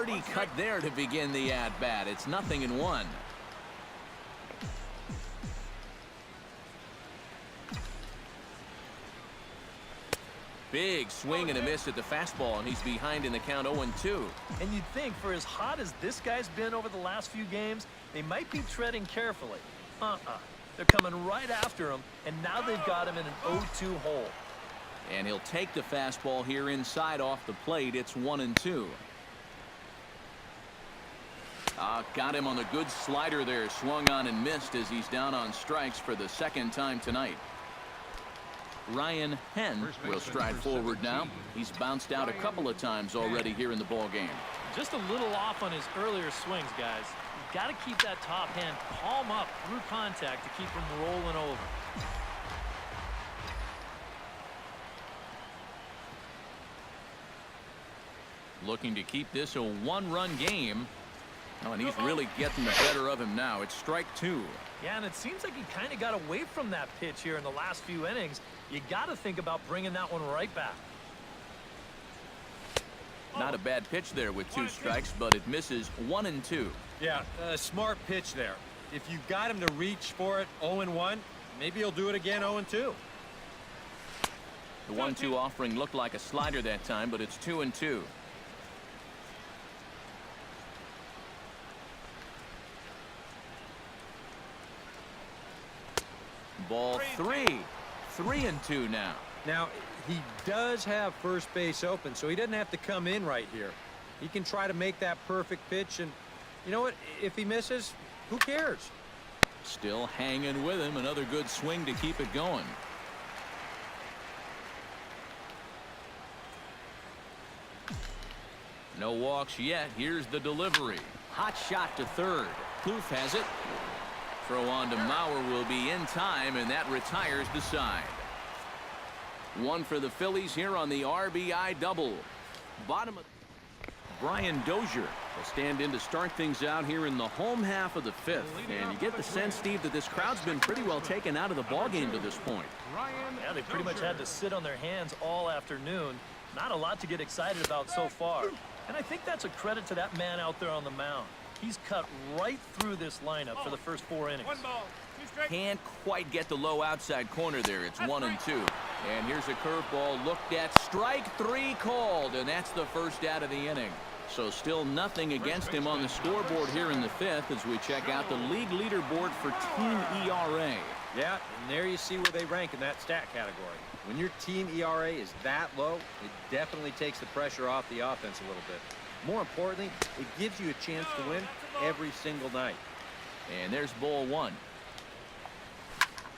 Hearty cut there to begin the at-bat. It's 0-1. Big swing and a miss at the fastball, and he's behind in the count 0-2. And you'd think for as hot as this guy's been over the last few games, they might be treading carefully. They're coming right after him, and now they've got him in an 0-2 hole. And he'll take the fastball here inside off the plate. It's 1-2. Got him on the good slider there. Swung on and missed as he's down on strikes for the second time tonight. Ryan Henn will stride forward now. He's bounced out a couple of times already here in the ball game. Just a little off on his earlier swings, guys. You've got to keep that top hand palm up through contact to keep him rolling over. Looking to keep this a one-run game. Oh, and he's really getting the better of him now. It's strike 2. Yeah, and it seems like he kind of got away from that pitch here in the last few innings. You got to think about bringing that one right back. Not a bad pitch there with 2 strikes, but it misses. 1-2. Yeah, smart pitch there. If you got him to reach for it 0-1, maybe he'll do it again 0-2. The 1-2 offering looked like a slider that time, but it's 2-2. Ball 3. 3-2 now. Now, he does have first base open, so he doesn't have to come in right here. He can try to make that perfect pitch, and you know what? If he misses, who cares? Still hanging with him. Another good swing to keep it going. No walks yet. Here's the delivery. Hot shot to third. Plouffe has it. Throw on to Mauer will be in time, and that retires the side. 1 for the Phillies here on the RBI double. Bottom of Brian Dozier will stand in to start things out here in the home half of the 5th. And you get the sense, Steve, that this crowd's been pretty well taken out of the ball game to this point. Yeah, they pretty much had to sit on their hands all afternoon. Not a lot to get excited about so far. And I think that's a credit to that man out there on the mound. He's cut right through this lineup for the first 4 innings. Can't quite get the low outside corner there. It's 1-2. And here's a curveball looked at. Strike 3 called, and that's the first out of the inning. So still nothing against him on the scoreboard here in the 5th as we check out the league leaderboard for team ERA. Yeah, and there you see where they rank in that stat category. When your team ERA is that low, it definitely takes the pressure off the offense a little bit. More importantly, it gives you a chance to win every single night. And there's ball 1.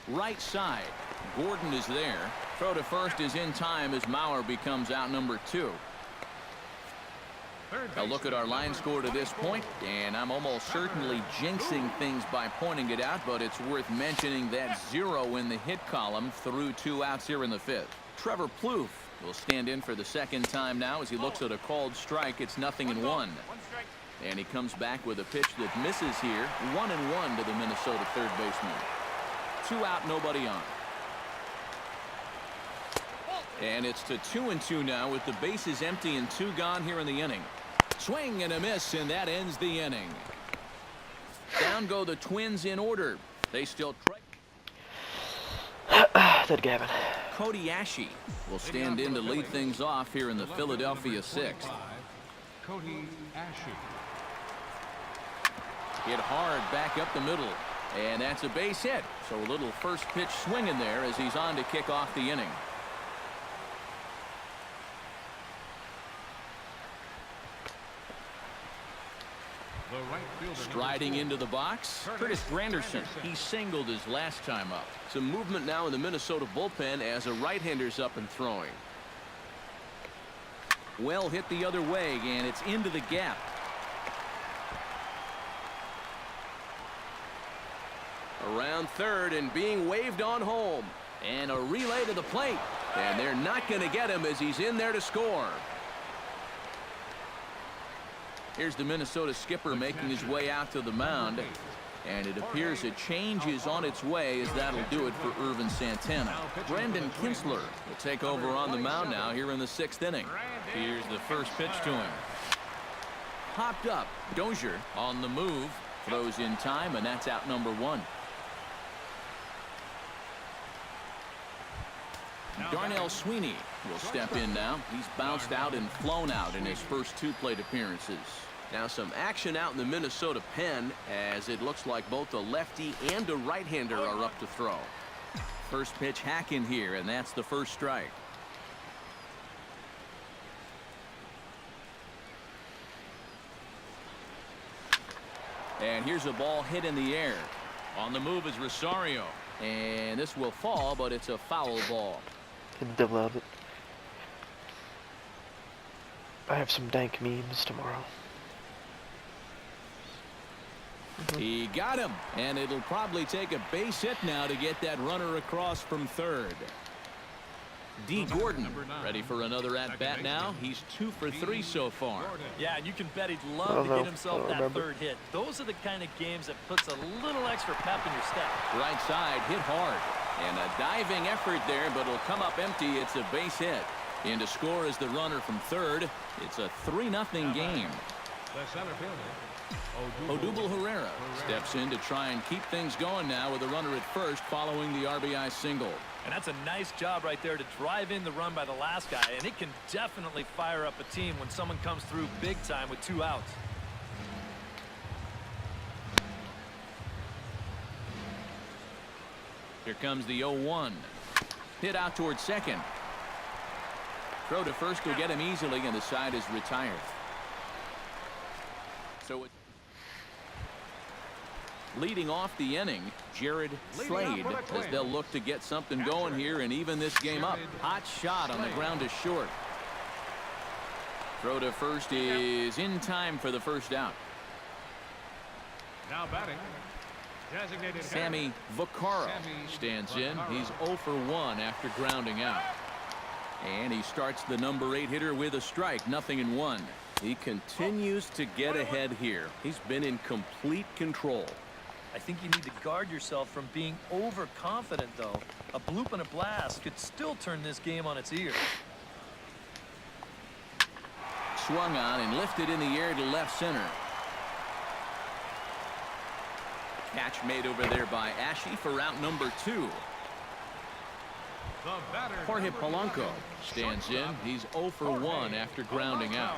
Right side. Gordon is there. Throw to first is in time as Mauer becomes out number 2. A look at our line score to this point, and I'm almost certainly jinxing things by pointing it out, but it's worth mentioning that 0 in the hit column through 2 outs here in the 5th. Trevor Plouffe will stand in for the second time now as he looks at a called strike. It's 0-1. And he comes back with a pitch that misses here. 1-1 to the Minnesota third baseman. 2 out, nobody on. And it's to 2-2 now with the bases empty and 2 gone here in the inning. Swing and a miss, and that ends the inning. Down go the Twins in order. They still try. That Gavin. Cody Ashe will stand in to lead things off here in the Philadelphia 6th. Cody Ashe. Hit hard back up the middle, and that's a base hit. So a little first pitch swing in there as he's on to kick off the inning. Striding into the box, Curtis Granderson. He singled his last time up. Some movement now in the Minnesota bullpen as a right-hander's up and throwing. Well hit the other way, and it's into the gap. Around third and being waved on home. And a relay to the plate. And they're not going to get him as he's in there to score. Here's the Minnesota skipper making his way out to the mound. And it appears a change is on its way as that'll do it for Irvin Santana. Brandon Kinsler will take over on the mound now here in the 6th inning. Here's the first pitch to him. popped up. Dozier on the move. Throws in time, and that's out number 1. Darnell Sweeney will step in now. He's bounced out and flown out in his first 2 plate appearances. Now some action out in the Minnesota pen, as it looks like both a lefty and a right-hander are up to throw. First pitch hack in here, and that's the first strike. And here's a ball hit in the air. On the move is Rosario. And this will fall, but it's a foul ball. Double out of it. I have some dank memes tomorrow. He got him, and it'll probably take a base hit now to get that runner across from third. D. Gordon ready for another at-bat now. He's 2 for 3 so far. Yeah, and you can bet he'd love to get himself that third hit. Those are the kind of games that puts a little extra pep in your step. Right side hit hard, and a diving effort there, but it'll come up empty. It's a base hit. In to score is the runner from third. It's a 3-0 game. The center fielder, Odubel Herrera steps in to try and keep things going now with a runner at first following the RBI single. And that's a nice job right there to drive in the run by the last guy, and it can definitely fire up a team when someone comes through big time with 2 outs. Here comes the 0-1. Hit out towards second. Throw to first will get him easily, and the side is retired. So leading off the inning, Jared Slade, as they'll look to get something going here and even this game up. Hot shot on the ground to short. Throw to first is in time for the first out. now batting, designated Sammy Vaccaro stands in. He's 0 for 1 after grounding out. And he starts the number 8 hitter with a strike, 0-1. He continues to get ahead here. He's been in complete control. I think you need to guard yourself from being overconfident, though. A bloop and a blast could still turn this game on its ear. Swung on and lifted in the air to left center. Catch made over there by Ashe for out number 2. the batter, Jorge Polanco stands in. He's 0 for 1 after grounding out.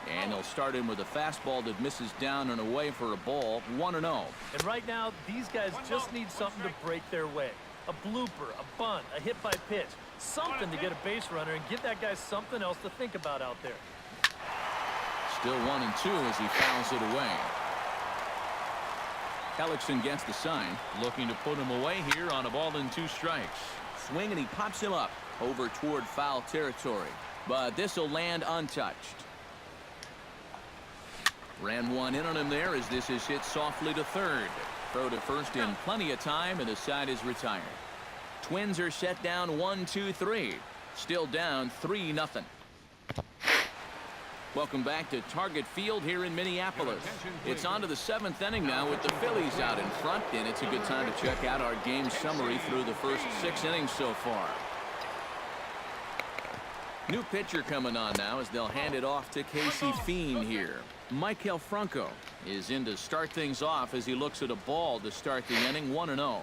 And he'll start in with a fastball that misses down and away for a ball, 1-0. And right now, these guys just need something to break their way. A blooper, a bunt, a hit by pitch. Something to get a base runner and give that guy something else to think about out there. Still 1-2 as he fouls it away. Hellickson gets the sign, looking to put him away here on a ball and 2 strikes. Swing, and he pops him up over toward foul territory. But this will land untouched. Ran one in on him there as this is hit softly to third. Throw to first in plenty of time, and the side is retired. Twins are set down 1-2-3. Still down 3-0. Welcome back to Target Field here in Minneapolis. It's on to the 7th inning now with the Phillies out in front, and it's a good time to check out our game summary through the first 6 innings so far. New pitcher coming on now as they'll hand it off to Casey Fiend here. Maikel Franco is in to start things off as he looks at a ball to start the inning, 1-0.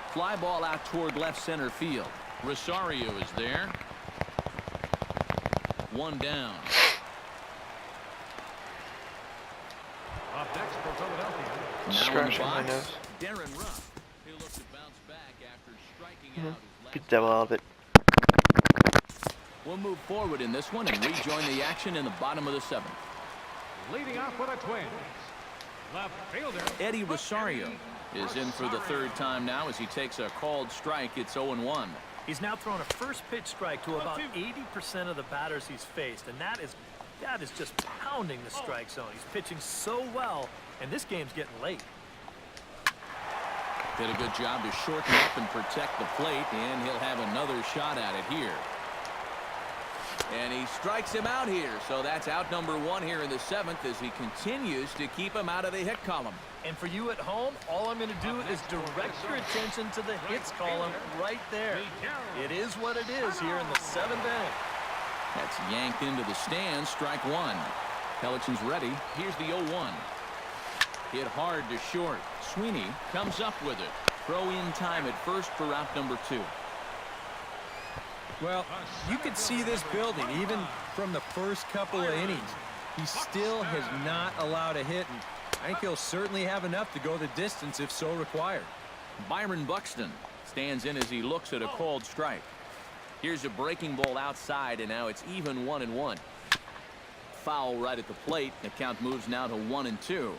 Fly ball out toward left center field. Rosario is there. 1 down. up next for Philadelphia, Now in the Scratching my box, nose. Darren Ruff. He'll look to bounce back after striking out his Good last. devil out of it. We'll move forward in this one and rejoin the action in the bottom of the 7th. leading off for the Twins, left fielder Eddie Rosario is in for the 3rd time now as he takes a called strike. It's 0-1. He's now thrown a first pitch strike to about 80% of the batters he's faced, and that is just pounding the strike zone. He's pitching so well, and this game's getting late. Did a good job to shorten up and protect the plate, and he'll have another shot at it here. And he strikes him out here, so that's out number 1 here in the 7th as he continues to keep him out of the hit column. And for you at home, all I'm going to do is direct your attention to the hits column right there. It is what it is here in the 7th inning. That's yanked into the stands. Strike one. Pellichan's ready. Here's the 0-1. Hit hard to short. Sweeney comes up with it. Throw in time at first for out number 2. Well, you could see this building even from the first couple of innings. He still has not allowed a hit, and I think he'll certainly have enough to go the distance if so required. Byron Buxton stands in as he looks at a called strike. Here's a breaking ball outside, and now it's even 1-1. Foul right at the plate. The count moves now to 1-2.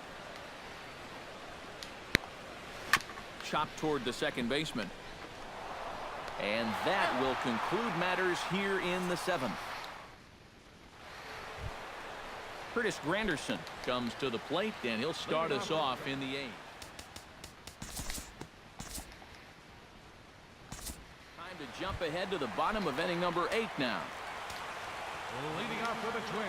Chopped toward the second baseman. And that will conclude matters here in the 7th. Curtis Granderson comes to the plate, and he'll start us off in the 8th. Time to jump ahead to the bottom of inning number 8 now. Leading off for the Twins,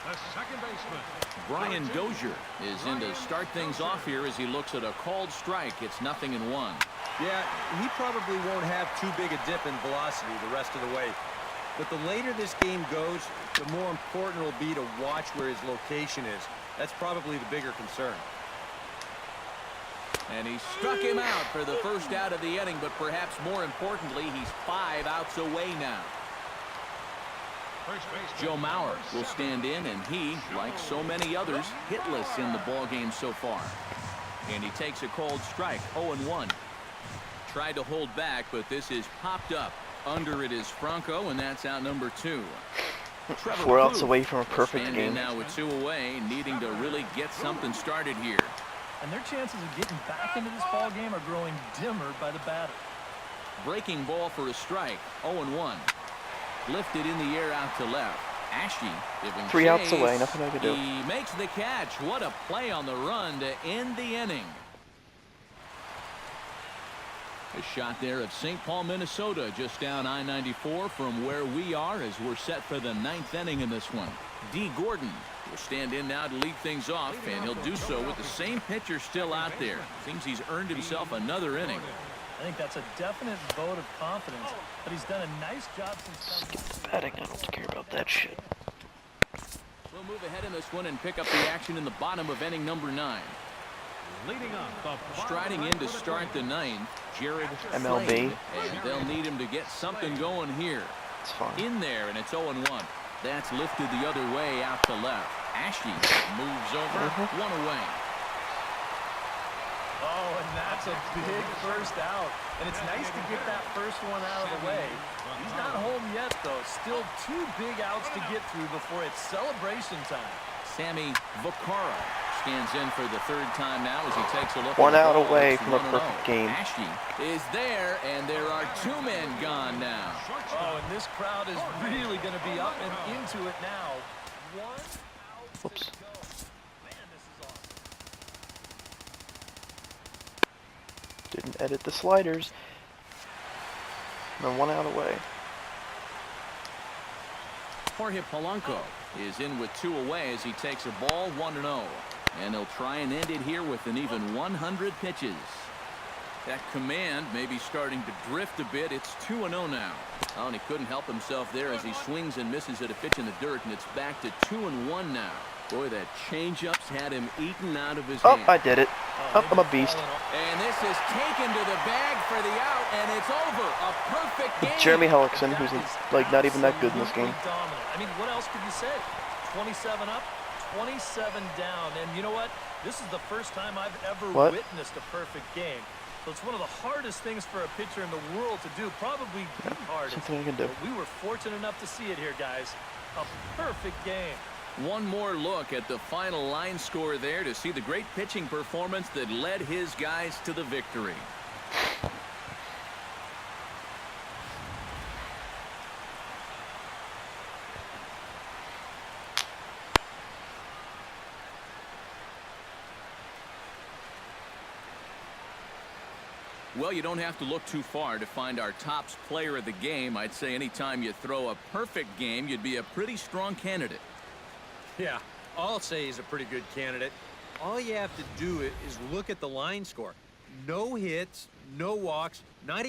the second baseman, Brian Dozier is in to start things off here as he looks at a called strike. It's 0-1. Yeah, he probably won't have too big a dip in velocity the rest of the way. But the later this game goes, the more important it will be to watch where his location is. That's probably the bigger concern. And he struck him out for the first out of the inning, but perhaps more importantly, he's 5 outs away now. Joe Mauer will stand in, and he, like so many others, hitless in the ballgame so far. And he takes a called strike, 0-1. Tried to hold back, but this is popped up. Under it is Franco, and that's out number 2. 4 outs away from a perfect standing game. now with 2 away, needing to really get something started here. And their chances of getting back into this ball game are growing dimmer by the batter. Breaking ball for a strike, 0-1. Lifted in the air out to left. Ashe giving 3 outs chase. away, nothing I could do. He makes the catch. What a play on the run to end the inning. A shot there of St. Paul, Minnesota, just down I-94 from where we are as we're set for the 9th inning in this one. D. Gordon will stand in now to lead things off, and he'll do so with the same pitcher still out there. Seems he's earned himself another inning. I think that's a definite vote of confidence, but he's done a nice job since Skip the batting. I don't care about that shit. We'll move ahead in this one and pick up the action in the bottom of inning number 9. leading off the Striding in to start the 9th, Jared MLB. Flynn, and they'll need him to get something going here. It's fine. In there, and it's 0-1. That's lifted the other way out to left. Ashe moves over, 1 away. Oh, and that's a big first out. And it's nice to get that first one out of the way. He's not home yet, though. Still 2 big outs to get through before it's celebration time. Sammy Vaccaro stands in for the 3rd time now as he takes a look. 1 at the out ball. away It's from a 1-0. perfect game. Ashe is there, and there are 2 men gone now. Oh, and this crowd is really going to be up and into it now. 1 out Whoops. to go. Man, this is awesome. Didn't edit the sliders. And then 1 out away. Jorge Polanco is in with 2 away as he takes a ball 1-0. And he'll try and end it here with an even 100 pitches. That command may be starting to drift a bit. It's 2-0 now. Oh, and he couldn't help himself there as he swings and misses at a pitch in the dirt, and it's back to 2-1 now. Boy, that changeup's had him eaten out of his hand. I did it. I'm a beast. And this is taken to the bag for the out, and it's over. A perfect game. Jeremy Hellickson, who's like not even that good in this game. Absolutely dominant. I mean, what else could you say? 27 up, 27 down, and you know what? This is the first time I've ever witnessed a perfect game. So it's one of the hardest things for a pitcher in the world to do, probably the hardest. Something I can do. But we were fortunate enough to see it here, guys. A perfect game. One more look at the final line score there to see the great pitching performance that led his guys to the victory. Well, you don't have to look too far to find our tops player of the game. I'd say anytime you throw a perfect game, you'd be a pretty strong candidate. Yeah, I'll say he's a pretty good candidate. All you have to do is look at the line score. No hits, no walks, not